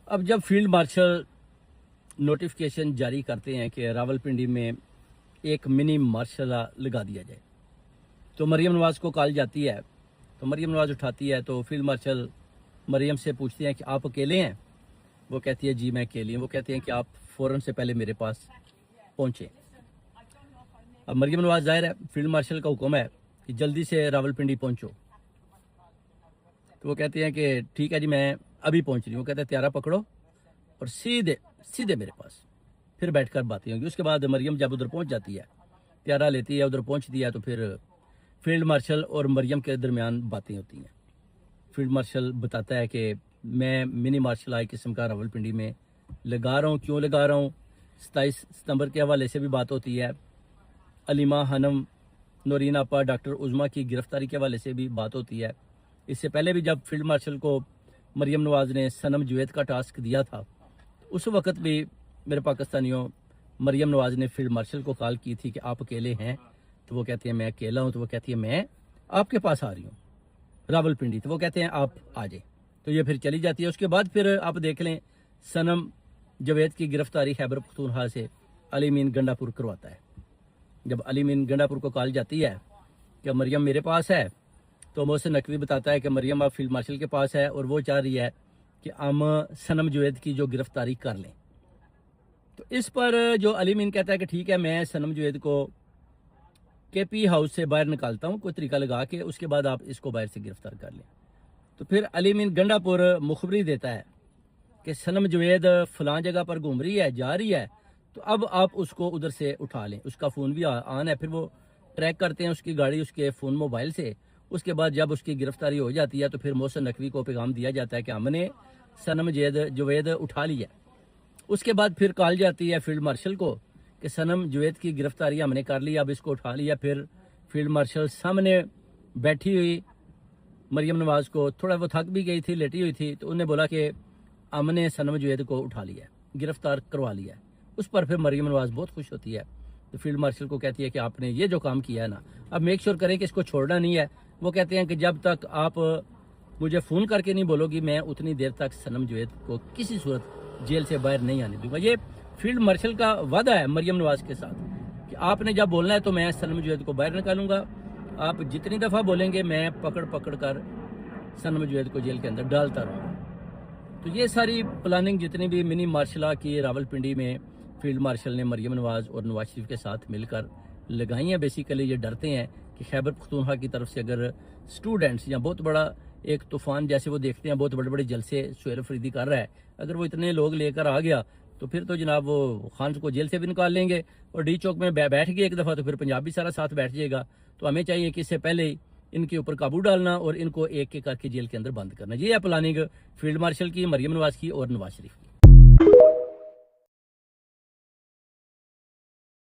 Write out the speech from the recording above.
अब जब field marshal notification जारी करते हैं कि रावलपिंडी में एक मिनी मार्शल लगा दिया जाए, तो मरियम नवाज को कॉल जाती है। तो मरियम नवाज उठाती है, तो फील्ड मार्शल मरियम से पूछते हैं कि आप अकेले हैं। वो कहती है जी मैं अकेली हूँ। वो कहते हैं कि आप फ़ौरन से पहले मेरे पास पहुँचें। अब मरियम नवाज जाहिर है फील्ड मार्शल का हुक्म है कि जल्दी से रावलपिंडी पहुँचो। तो वो कहते हैं कि ठीक है जी मैं अभी पहुँच रही हूँ। वो कहते हैं त्यारा पकड़ो और सीधे सीधे मेरे पास, फिर बैठकर बातें होंगी। उसके बाद मरियम जब उधर पहुँच जाती है, त्यारा लेती है, उधर पहुँचती है, तो फिर फील्ड मार्शल और मरियम के दरमियान बातें होती हैं। फील्ड मार्शल बताता है कि मैं मिनी मार्शल आर्ट किस्म का रावलपिंडी में लगा रहा हूँ, क्यों लगा रहा हूँ। 27 सितंबर के हवाले से भी बात होती है। अलीमा हनम, नौरीन आपा, डॉक्टर उज़मा की गिरफ्तारी के हवाले से भी बात होती है। इससे पहले भी जब फील्ड मार्शल को मरियम नवाज ने सनम जुवैद का टास्क दिया था, उस वक़्त भी मेरे पाकिस्तानियों मरियम नवाज ने फील्ड मार्शल को कॉल की थी कि आप अकेले हैं। तो वो कहती है मैं अकेला हूँ। तो वो कहती है मैं आपके पास आ रही हूँ रावलपिंडी। तो वो कहते हैं आप आ जाए। तो ये फिर चली जाती है। उसके बाद फिर आप देख लें, सनम जुवैद की गिरफ्तारी खैबर पख्तूनख्वा से अली मीन गंडापुर करवाता है। जब अली मीन गंडापुर को कॉल जाती है कि मरियम मेरे पास है, तो मोहसिन नकवी बताता है कि मरियम अब फील्ड मार्शल के पास है और वो चाह रही है कि हम सनम जुवैद की जो गिरफ्तारी कर लें। तो इस पर जो अली मीन कहता है कि ठीक है मैं सनम जुवैद को केपी हाउस से बाहर निकालता हूँ, कोई तरीका लगा के, उसके बाद आप इसको बाहर से गिरफ्तार कर लें। तो फिर अली मीन गंडापुर मुखबरी देता है कि सनम जुवैद फलां जगह पर घूम रही है, जा रही है, तो अब आप उसको उधर से उठा लें। उसका फ़ोन भी ऑन है। फिर वो ट्रैक करते हैं उसकी गाड़ी उसके फ़ोन मोबाइल से। उसके बाद जब उसकी गिरफ्तारी हो जाती है, तो फिर मोहसिन नकवी को पैगाम दिया जाता है कि हमने सनम जुवैद उठा लिया। उसके बाद फिर कॉल जाती है फील्ड मार्शल को कि सनम जुवैद की गिरफ्तारी हमने कर ली, अब इसको उठा लिया। फिर फील्ड मार्शल सामने बैठी हुई मरियम नवाज को, थोड़ा वो थक भी गई थी, लेटी हुई थी, तो उन्हें बोला कि हमने सनम जुवैद को उठा लिया, गिरफ्तार करवा लिया। उस पर फिर मरियम नवाज बहुत खुश होती है। तो फील्ड मार्शल को कहती है कि आपने ये जो काम किया है ना, अब मेक श्योर करें कि इसको छोड़ना नहीं है। वो कहते हैं कि जब तक आप मुझे फ़ोन करके नहीं बोलोगी, मैं उतनी देर तक सनम जुवैद को किसी सूरत जेल से बाहर नहीं आने दूंगा। ये फील्ड मार्शल का वादा है मरियम नवाज के साथ कि आपने जब बोलना है तो मैं सनम जुवैद को बाहर निकालूंगा। आप जितनी दफ़ा बोलेंगे मैं पकड़ पकड़ कर सनम जुवैद को जेल के अंदर डालता रहूँगा। तो ये सारी प्लानिंग जितनी भी मिनी मार्शल आर्ट की रावलपिंडी में फील्ड मार्शल ने मरियम नवाज और नवाज शरीफ के साथ मिलकर लगाई हैं। बेसिकली ये डरते हैं कि खैबर पख्तूनख्वा की तरफ से अगर स्टूडेंट्स या बहुत बड़ा एक तूफान जैसे वो देखते हैं बहुत बड़े बड़े जलसे सुहेल अफरीदी कर रहा है, अगर वो इतने लोग लेकर आ गया तो फिर तो जनाब वो खान को जेल से भी निकाल लेंगे। और डी चौक में बैठ गए एक दफ़ा तो फिर पंजाब भी सारा साथ बैठ जाएगा। तो हमें चाहिए कि इससे पहले ही इनके ऊपर काबू डालना और इनको एक एक करके जेल के अंदर बंद करना। ये है प्लानिंग फील्ड मार्शल की, मरियम नवाज की और नवाज शरीफ की।